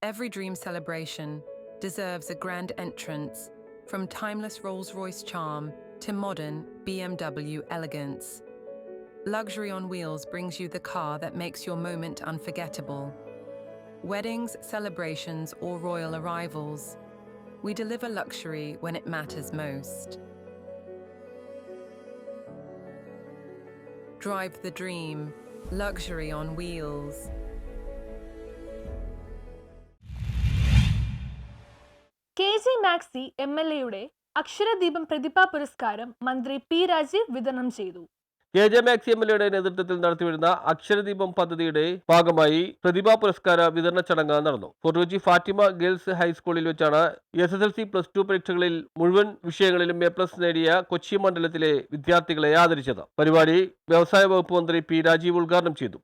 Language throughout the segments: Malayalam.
Every dream celebration deserves a grand entrance, from timeless Rolls-Royce charm to modern BMW elegance. Luxury on Wheels brings you the car that makes your moment unforgettable. Weddings, celebrations, or royal arrivals, we deliver luxury when it matters most. Drive the dream, luxury on wheels. KJ Maxy MLAയുടെ അക്ഷരദീപം പ്രതിഭാ പുരസ്കാരം മന്ത്രി പി രാജീവ് വിതരണം ചെയ്തു. KJ മാക്സി MLAയുടെ നേതൃത്വത്തിൽ നടത്തിവരുന്ന അക്ഷരദീപം പദ്ധതിയുടെ ഭാഗമായി പ്രതിഭാ പുരസ്കാര വിതരണ ചടങ്ങ് നടന്നു. ഫോർട്ട് കൊച്ചി ഫാത്തിമ ഗേൾസ് ഹൈസ്കൂളിൽ വെച്ചാണ് SSLC +2 പരീക്ഷകളിൽ മുഴുവൻ വിഷയങ്ങളിലും A+ നേടിയ കൊച്ചി മണ്ഡലത്തിലെ വിദ്യാർത്ഥികളെ ആദരിച്ചത്. പരിപാടി വ്യവസായ വകുപ്പ് മന്ത്രി പി രാജീവ് ഉദ്ഘാടനം ചെയ്തു.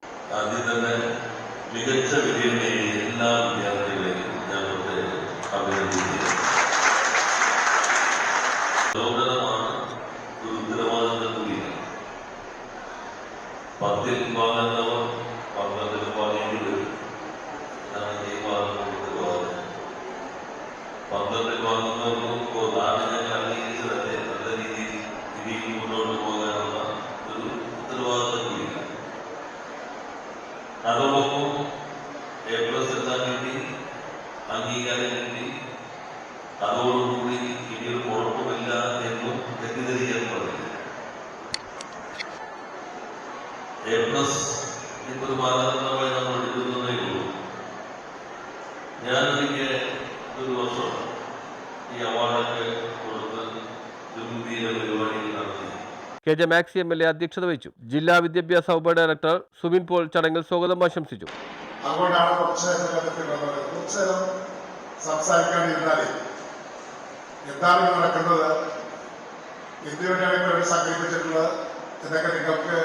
പത്തിൽ വാങ്ങുന്നവർ 12 വാങ്ങിയെങ്കിൽ 12 വാങ്ങുന്നവർക്കും അംഗീകരിച്ചതല്ലേ നല്ല രീതിയിൽ മുന്നോട്ട് പോകാനുള്ള ഒരു ഉത്തരവാദിത്വം കൂടിയില്ല. അതോടൊപ്പം A+ എത്താൻ വേണ്ടി അംഗീകാരം കിട്ടി. അതോടുകൂടി ഇനിയൊരു കുഴപ്പമില്ല എന്നും തെറ്റിദ്ധരിക്കാൻ പറഞ്ഞില്ല. A+ ഇപ്പൊരു മാനദണ്ഡമായി നമ്മൾ എടുക്കുന്നതേ ഉള്ളൂ. ഞാനൊരിക്കൽ ഒരു വർഷം ഈ അവാർഡൊക്കെ കൊടുത്ത് ഗംഭീര പരിപാടികൾ നടത്തി. KJ മാക്സി MLA അധ്യക്ഷത വഹിച്ചു. ജില്ലാ വിദ്യാഭ്യാസ ഉപ ഡയറക്ടർ സുബിൻ പോൾ ചടങ്ങിൽ സ്വാഗതം ആശംസിച്ചു. അതുകൊണ്ടാണ് കുറച്ച് നേരം സംസാരിക്കാണ്ടിരുന്നാലേ എന്താണ് നടക്കുന്നത്, എന്തുവേണ്ടിയാണ് ഇപ്പോൾ സംഘടിപ്പിച്ചിട്ടുള്ളത് എന്നൊക്കെ നിങ്ങൾക്ക്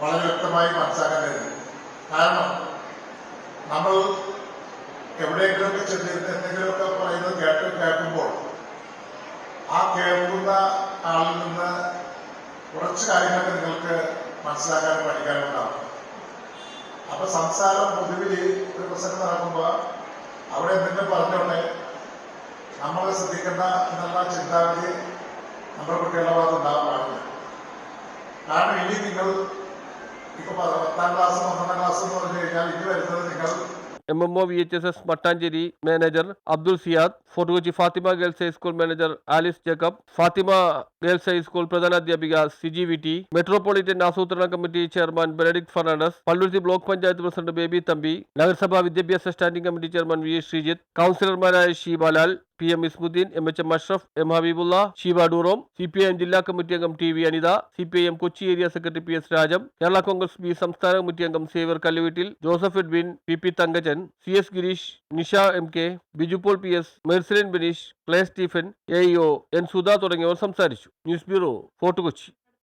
വളരെ വ്യക്തമായി മനസ്സിലാക്കാൻ കഴിയും. കാരണം നമ്മൾ എവിടെയെങ്കിലുമൊക്കെ ചെന്നിരുന്ന് എന്തെങ്കിലുമൊക്കെ പറയുന്നത് കേൾക്കുമ്പോൾ ആ കേൾക്കുന്ന ആളിൽ നിന്ന് കുറച്ച് കാര്യങ്ങളൊക്കെ നിങ്ങൾക്ക് മനസ്സിലാക്കാനും പഠിക്കാനും ഉണ്ടാവും. അപ്പൊ സംസാരം പൊതുവിൽ ഒരു പ്രസംഗം നടക്കുമ്പോൾ അവിടെ എന്തെങ്കിലും പറഞ്ഞോട്ടെ നമ്മൾ ശ്രദ്ധിക്കേണ്ട എന്നുള്ള ചിന്താഗതി നമ്മുടെ കുട്ടികളുടെ ഭാഗത്ത് ഉണ്ടാകാൻ പാടില്ല. കാരണം ഇനി നിങ്ങൾ ഇപ്പൊ 10ാം ക്ലാസ് 12ാം ക്ലാസ് എന്ന് പറഞ്ഞു കഴിഞ്ഞാൽ ഇനി വരുന്നത് നിങ്ങൾ MMO VHSS Mattancherry manager Abdul Siyad, Fort Kochi Fathima girls high school manager Alice Jacob, Fathima girls high school പ്രധാനാധ്യാപിക സിജി VT, മെട്രോപൊളിറ്റൻ ആസൂത്രണ committee chairman Benedict Fernandes, Palluruthy block panchayat president Baby Thampi, നഗരസഭാ വിദ്യാഭ്യാസ standing committee chairman VA Sreejith, കൗൺസിലർമാരായ Sheebalal, PM Ismuddin, MHM Ashraf, M Habibulla, Sheeba Durom, CPIM ജില്ലാ കമ്മിറ്റി അംഗം TV Anitha, CPIM Kochi area secretary PS Rajam, Kerala Congress B സംസ്ഥാന കമ്മിറ്റി അംഗം Xavier കല്ലുവീട്ടിൽ, Joseph Edwin, PP Thankachan, CS Girish, Nisha MK, Biju Paul PS, Mercilin Beneesh, Clay Stephen, AEO N Sudha തുടങ്ങിയവർ സംസാരിച്ചു. News bureau, Fort Kochi.